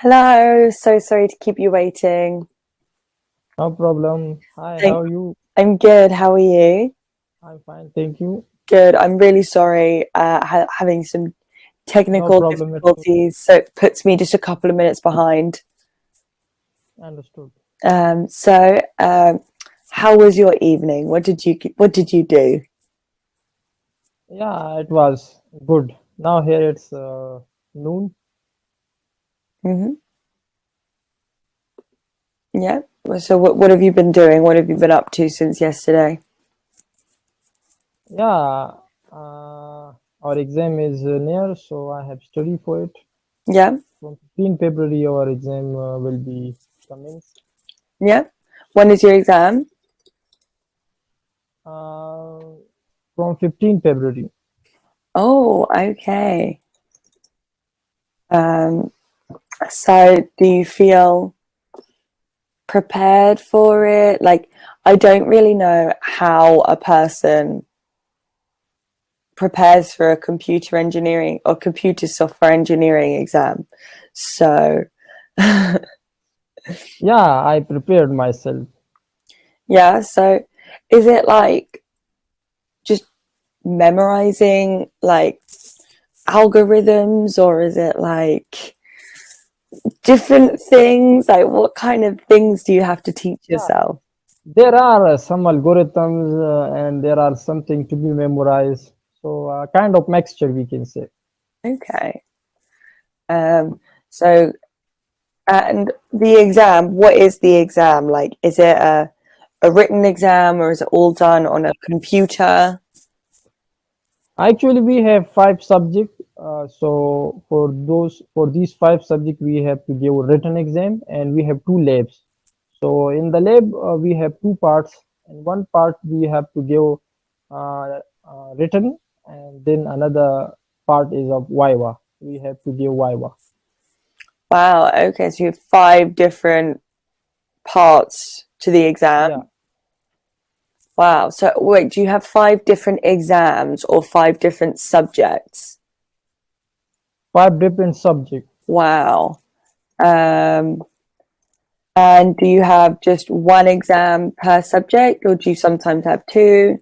Hello, so sorry to keep you waiting. No problem. Hi, Thank, how are you? I'm good. How are you? I'm fine, thank you. Good. I'm really sorry having some No technical problem at all. difficulties, so it puts me just a couple of minutes behind. Understood. How was your evening? What did you do? Yeah, it was good. Now here it's noon. Hmm. Yeah. So what have you been doing? What have you been up to since yesterday? Yeah, our exam is near, so I have studied for it. Yeah. From 15 February, our exam will be commenced. Yeah. When is your exam? Uh, from 15 February. Oh, okay. Um, so do you feel prepared for it? Like, I don't really know how a person prepares for a computer engineering or computer software engineering exam. So, Yeah, I prepared myself. yeah, so is it like just memorizing like algorithms, or is it like different things? Like, what kind of things do you have to teach Yeah, yourself? there are some algorithms and there are something to be memorized. So kind of mixture we can say. Okay. Um, so And the exam, what is the exam like? Is it a written exam, or is it all done on a computer? Actually, we have five subjects. So for these five subjects, we have to give a written exam, and we have two labs. So in the lab, we have two parts, and one part we have to give written, and then another part is of Viva. We have to give Viva. Wow, okay, so you have five different parts to the exam. Yeah, Wow, so wait, do you have five different exams or five different subjects? five different subjects. Wow. Um, and do you have just one exam per subject, or do you sometimes have two?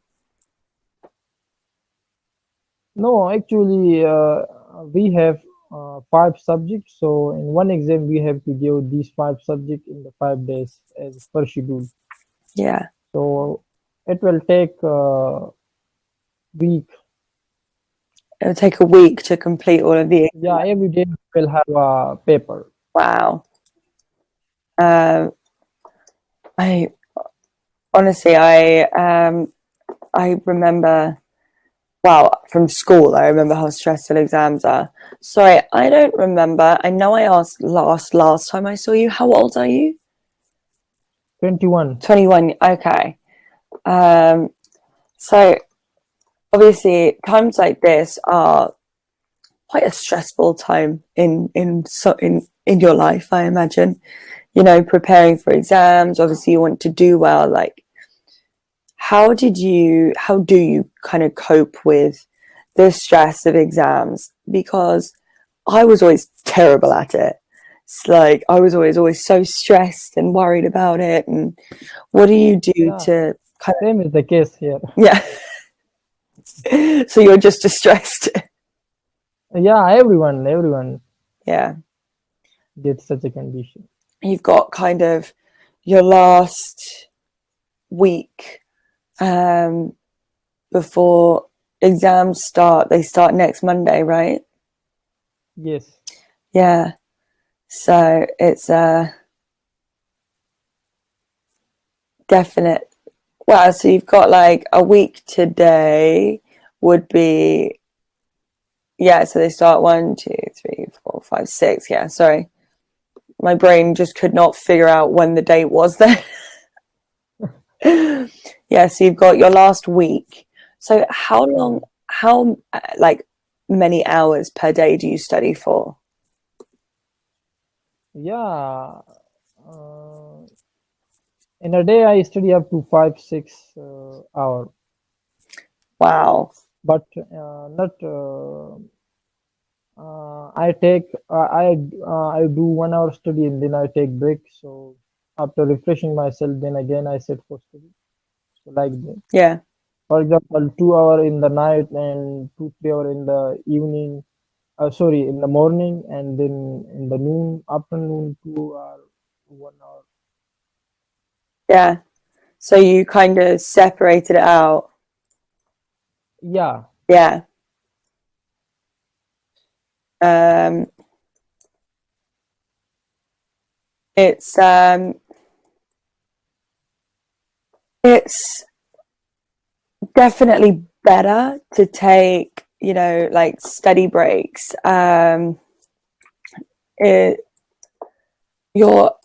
No, actually, we have five subjects. So in one exam, we have to give these five subjects in the 5 days as per schedule. Yeah, So it will take a week. it'll take a week to complete all of the. Yeah, every day we will have a paper. Wow. Um, I honestly, I remember, well, from school, I remember how stressful exams are. Sorry, I don't remember. I know I asked last time I saw you. How old are you? 21. 21. Okay. Um, so obviously times like this are quite a stressful time in your life, I imagine. Preparing for exams, obviously you want to do well. Like, how do you kind of cope with the stress of exams? Because I was always terrible at it. It's like I was always so stressed and worried about it. And what do you do Yeah, to kind same is the case here. of, yeah? So you're just distressed. Yeah, everyone Yeah. gets such a condition. You've got kind of your last week um, before exams start. They start next Monday, right? Yes. Yeah. So it's a definite. Wow. So you've got like a week today would be, yeah. So they start 1, 2, 3, 4, 5, 6. Yeah. Sorry. My brain just could not figure out when the date was there. Yeah. So you've got your last week. So Hmm. how like many hours per day do you study for? Yeah. Uh, in a day, I study up to 5, 6 hours, Wow. but not I do 1 hour study and then I take break. So after refreshing myself, then again I sit for study. So like that. Yeah, For example, 2 hour in the night and 2 3 hour in the evening. Sorry, in the morning and then in the afternoon 2 hour, 1 hour. yeah. So you kind of separated it out. Yeah. Yeah. Um, it's um, it's definitely better to take, like study breaks. It,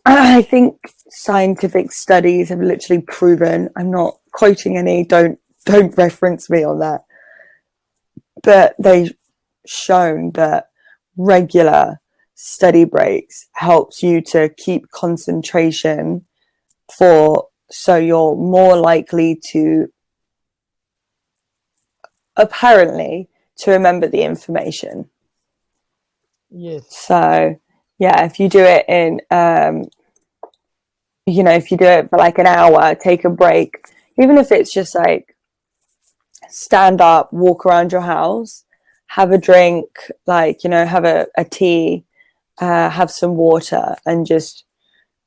I think scientific studies have literally proven, I'm not quoting any, don't reference me on that, but they've shown that regular study breaks helps you to keep concentration so you're more likely to apparently to remember the information. Yes. So yeah, if you do it if you do it for like an hour, take a break, even if it's just like stand up, walk around your house, have a drink, like, have a tea, have some water, and just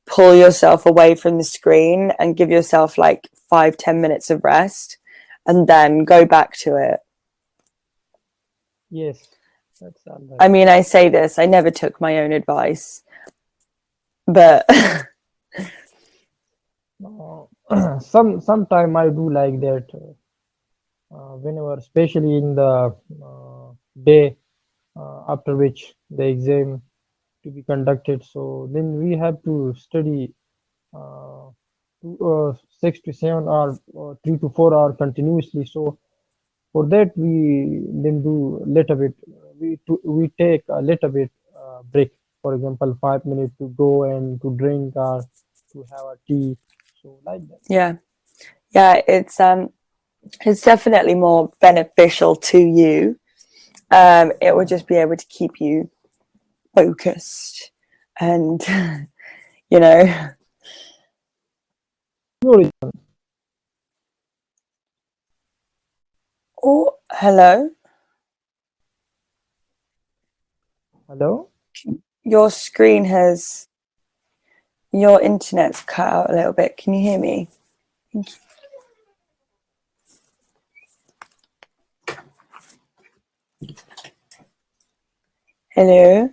pull yourself away from the screen and give yourself like 5-10 minutes of rest and then go back to it. Yes. That's all I right. mean, I say this, I never took my own advice, but Sometime I do like that. Whenever, especially in the day after which the exam to be conducted. So then we have to study uh, 6 to 7 hours or 3 to 4 hours continuously. So for that we then do little bit. We take a little bit break. For example, 5 minutes to go and to drink or to have a tea. So like that. yeah, yeah, it's definitely more beneficial to you. It would just be able to keep you focused and you know Your- oh, hello, Hello. your screen has your internet's cut out a little bit. Can you hear me? Hello,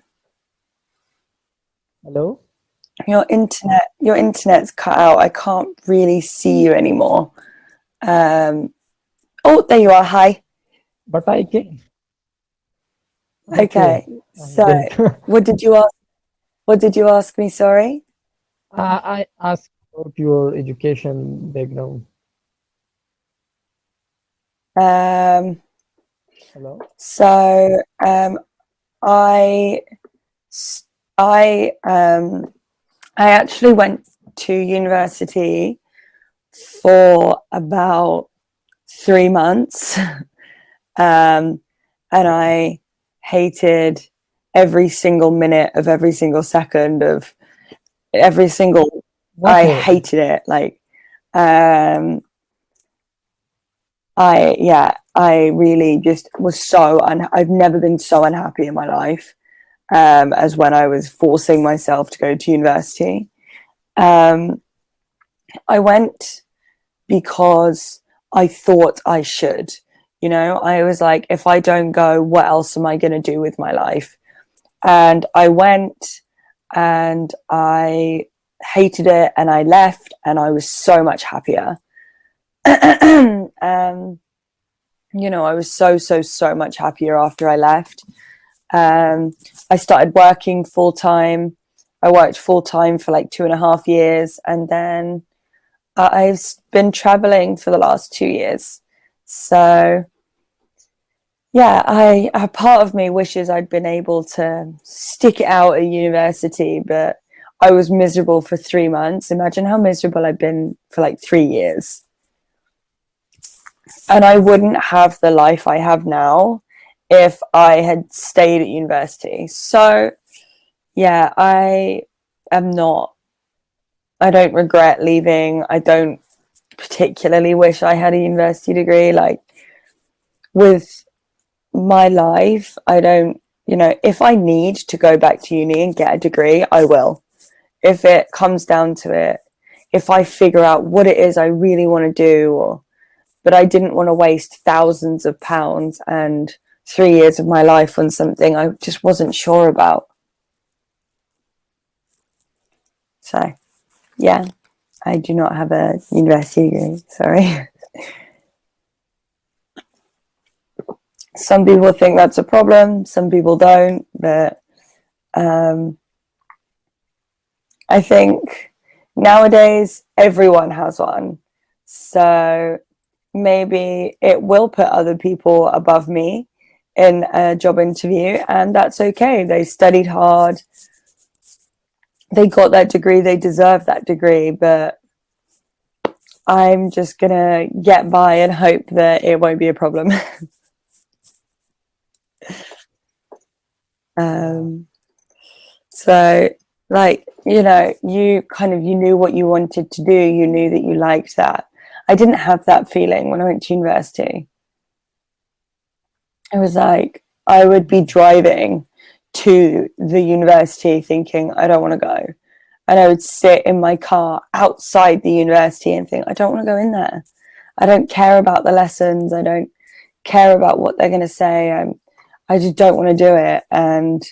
Hello. your internet's cut out. I can't really see you anymore. Oh, there you are. Hi. But I can. Okay. Okay, so Then what did you ask? What did you ask me? Sorry. I ask about your education background. Um, Hello. so I I I actually went to university for about 3 months, and I hated every single minute of every single second of every single. What I happened? hated it. Like, um, I really just was I've never been so unhappy in my life, as when I was forcing myself to go to university. Um, I went because I thought I should. I was like, if I don't go, what else am I going to do with my life? And I went and I hated it and I left and I was so much happier. I was so much happier after I left. I started working full time. I worked full time for like 2.5 years, and then I've been traveling for the last 2 years. So yeah, a part of me wishes I'd been able to stick it out at university, but I was miserable for 3 months. Imagine how miserable I've been for like 3 years. And I wouldn't have the life I have now if I had stayed at university. So yeah, I am not, I don't regret leaving. I don't particularly wish I had a university degree. Like with my life, I don't, if I need to go back to uni and get a degree, I will. If it comes down to it, if I figure out what it is I really want to do, but I didn't want to waste thousands of pounds and 3 years of my life on something I just wasn't sure about. So, yeah, I do not have a university degree. Sorry. Some people think that's a problem, some people don't, but I think nowadays everyone has one. So maybe it will put other people above me in a job interview, and that's okay. They studied hard, they got that degree, they deserve that degree, but I'm just gonna get by and hope that it won't be a problem. Yeah. So like, you knew what you wanted to do, you knew that you liked that. I didn't have that feeling when I went to university. It was like I would be driving to the university thinking I don't want to go, and I would sit in my car outside the university and think I don't want to go in there. I don't care about the lessons, I don't care about what they're going to say. I just don't want to do it, and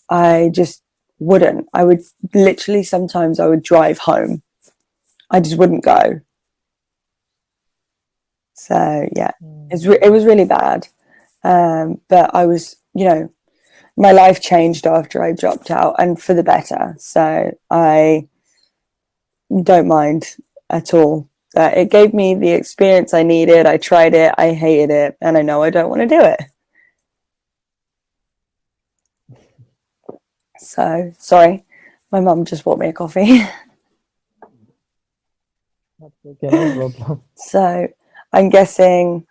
I just wouldn't. I would literally, sometimes I would drive home. I just wouldn't go. So yeah, it was really bad. But I was, my life changed after I dropped out, and for the better. So I don't mind at all. It gave me the experience I needed. I tried it, I hated it, and I know I don't want to do it. So sorry, my mum just bought me a coffee. That's okay, no problem. So I'm guessing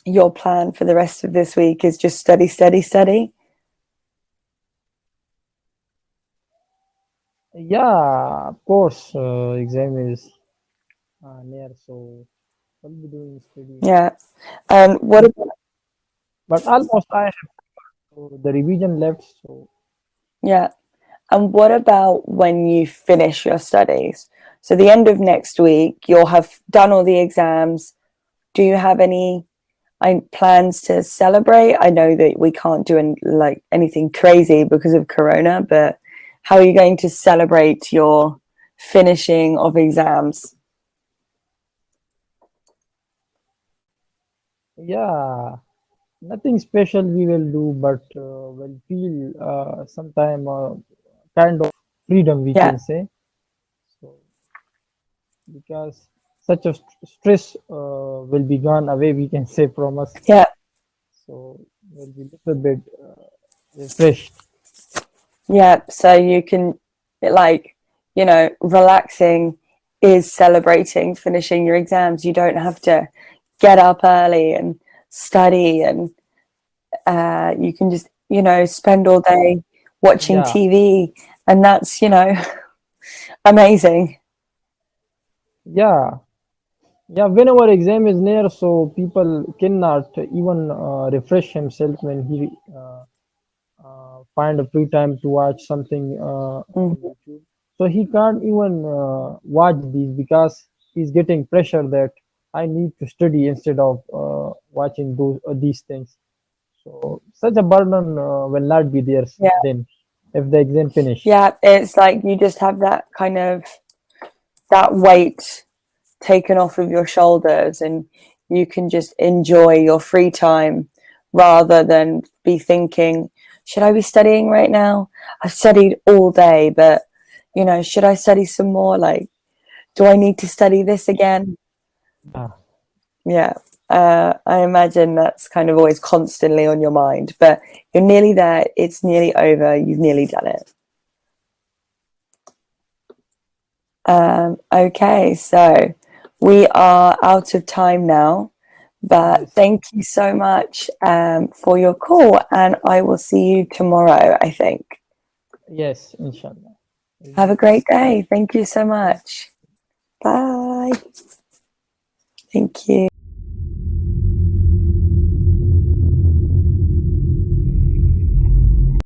your plan for the rest of this week is just study, study, study. Yeah, of course, exam is near, so I'll be doing study. Yeah. And what about, But almost I have the revision left, so yeah. And what about when you finish your studies? So the end of next week, you'll have done all the exams. Do you have any plans to celebrate? I know that we can't do like anything crazy because of Corona, but how are you going to celebrate your finishing of exams? yeah, nothing special we will do, but we'll feel sometime kind of freedom, we Yeah, can say. So because such a stress will be gone away, we can say from us. yeah, So we'll be little bit refreshed. yeah. So you can, like, relaxing is celebrating finishing your exams. You don't have to get up early and study, and you can just, spend all day watching Yeah, TV, and that's, amazing. yeah, yeah. Whenever exam is near, so people cannot even refresh himself when he find a free time to watch something on Mhm. YouTube. So he can't even watch these because he's getting pressure that I need to study instead of watching these things. So such a burden will not be there Yeah, then if the exam finish. yeah. It's like you just have that kind of that weight taken off of your shoulders, and you can just enjoy your free time rather than be thinking, should I be studying right now? I've studied all day, but should I study some more? Like, do I need to study this again? Yeah, Yeah. I imagine that's kind of always constantly on your mind, but you're nearly there. It's nearly over. You've nearly done it. Okay, so we are out of time now, But Yes. thank you so much for your call, and I will see you tomorrow, I think. Yes, inshallah. Have a great day. Thank you so Thank much. Bye. Thank you.